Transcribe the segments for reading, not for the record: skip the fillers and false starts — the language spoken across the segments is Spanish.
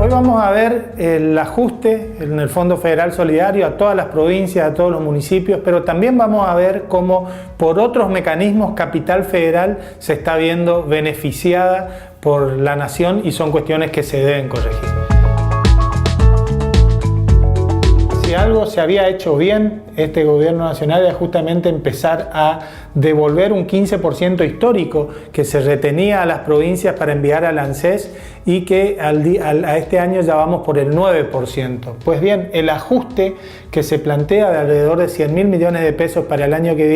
Hoy vamos a ver el ajuste en el Fondo Federal Solidario a todas las provincias, a todos los municipios, pero también vamos a ver cómo por otros mecanismos Capital Federal se está viendo beneficiada por la nación y son cuestiones que se deben corregir. Si algo se había hecho bien este gobierno nacional era justamente empezar a devolver un 15% histórico que se retenía a las provincias para enviar al ANSES y que a este año ya vamos por el 9%. Pues bien, el ajuste que se plantea de alrededor de 100.000 millones de pesos para el año que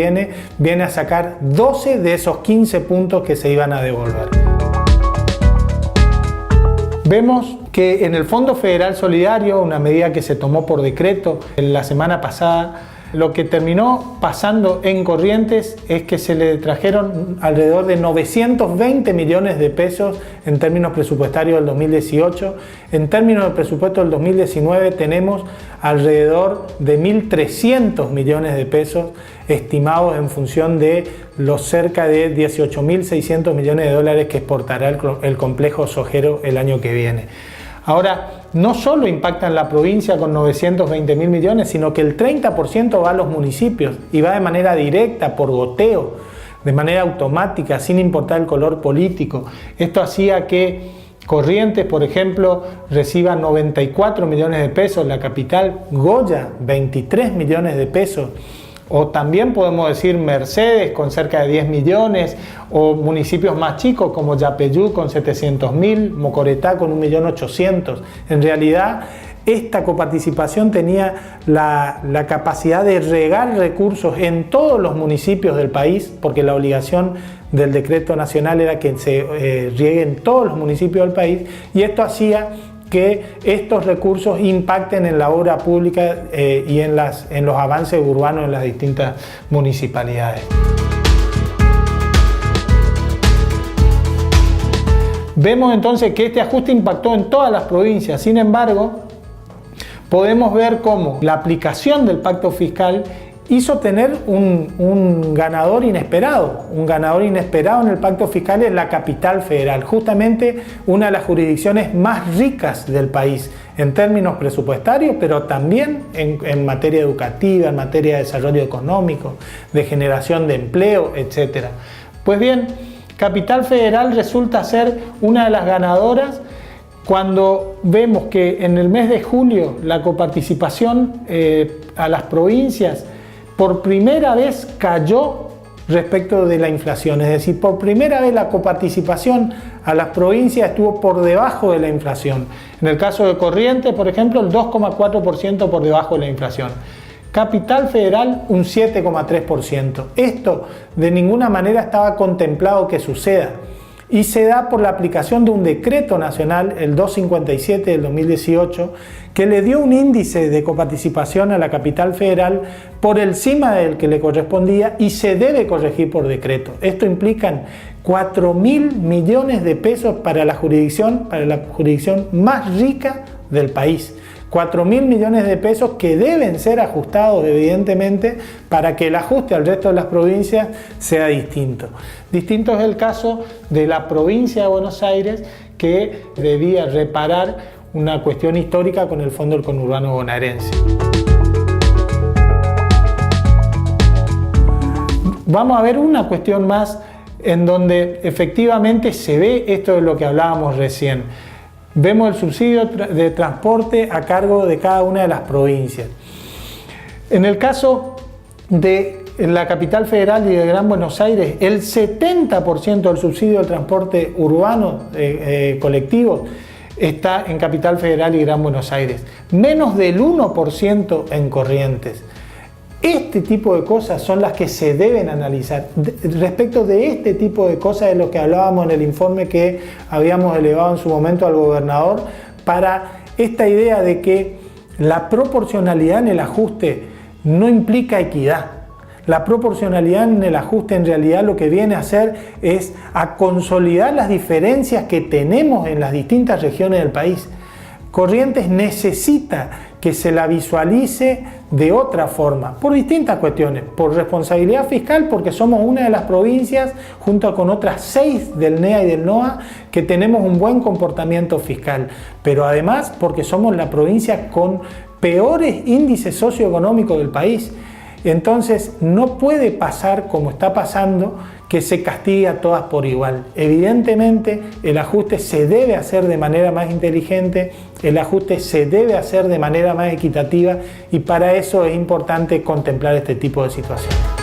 viene a sacar 12 de esos 15 puntos que se iban a devolver. Vemos que en el Fondo Federal Solidario, una medida que se tomó por decreto la semana pasada, lo que terminó pasando en Corrientes es que se le trajeron alrededor de 920 millones de pesos en términos presupuestarios del 2018. En términos de presupuesto del 2019 tenemos alrededor de 1.300 millones de pesos estimados en función de los cerca de 18.600 millones de dólares que exportará el complejo sojero el año que viene. Ahora, no solo impacta en la provincia con 920.000 millones, sino que el 30% va a los municipios y va de manera directa, por goteo, de manera automática, sin importar el color político. Esto hacía que Corrientes, por ejemplo, reciba 94 millones de pesos, la capital Goya 23 millones de pesos. O también podemos decir Mercedes con cerca de 10 millones, o municipios más chicos como Yapeyú con 700.000, Mocoretá con 1.800.000. En realidad, esta coparticipación tenía la capacidad de regar recursos en todos los municipios del país, porque la obligación del decreto nacional era que se riegue en todos los municipios del país, y esto hacía que estos recursos impacten en la obra pública y en los avances urbanos en las distintas municipalidades. Vemos entonces que este ajuste impactó en todas las provincias. Sin embargo, podemos ver cómo la aplicación del pacto fiscal hizo tener un ganador inesperado. Un ganador inesperado en el pacto fiscal es la capital federal, justamente una de las jurisdicciones más ricas del país en términos presupuestarios, pero también en materia educativa, en materia de desarrollo económico, de generación de empleo, etc. Pues bien, Capital Federal resulta ser una de las ganadoras cuando vemos que en el mes de julio la coparticipación a las provincias por primera vez cayó respecto de la inflación, es decir, por primera vez la coparticipación a las provincias estuvo por debajo de la inflación. En el caso de Corrientes, por ejemplo, el 2,4% por debajo de la inflación. Capital Federal, un 7,3%. Esto de ninguna manera estaba contemplado que suceda. Y se da por la aplicación de un decreto nacional, el 257 del 2018, que le dio un índice de coparticipación a la capital federal por encima del que le correspondía y se debe corregir por decreto. Esto implica 4.000 millones de pesos para la jurisdicción más rica del país. 4.000 millones de pesos que deben ser ajustados evidentemente para que el ajuste al resto de las provincias sea distinto. Distinto es el caso de la provincia de Buenos Aires, que debía reparar una cuestión histórica con el Fondo del Conurbano Bonaerense. Vamos a ver una cuestión más en donde efectivamente se ve esto de lo que hablábamos recién. Vemos el subsidio de transporte a cargo de cada una de las provincias. En el caso de la capital federal y de Gran Buenos Aires, el 70% del subsidio de transporte urbano colectivo está en Capital Federal y Gran Buenos Aires. Menos del 1% en Corrientes. Este tipo de cosas son las que se deben analizar. Respecto de este tipo de cosas de lo que hablábamos en el informe que habíamos elevado en su momento al gobernador, para esta idea de que la proporcionalidad en el ajuste no implica equidad. La proporcionalidad en el ajuste en realidad lo que viene a hacer es a consolidar las diferencias que tenemos en las distintas regiones del país. Corrientes necesita que se la visualice de otra forma, por distintas cuestiones, por responsabilidad fiscal, porque somos una de las provincias, junto con otras 6 del NEA y del NOA, que tenemos un buen comportamiento fiscal, pero además porque somos la provincia con peores índices socioeconómicos del país. Entonces no puede pasar como está pasando, que se castigue a todas por igual. Evidentemente el ajuste se debe hacer de manera más inteligente, el ajuste se debe hacer de manera más equitativa, y para eso es importante contemplar este tipo de situaciones.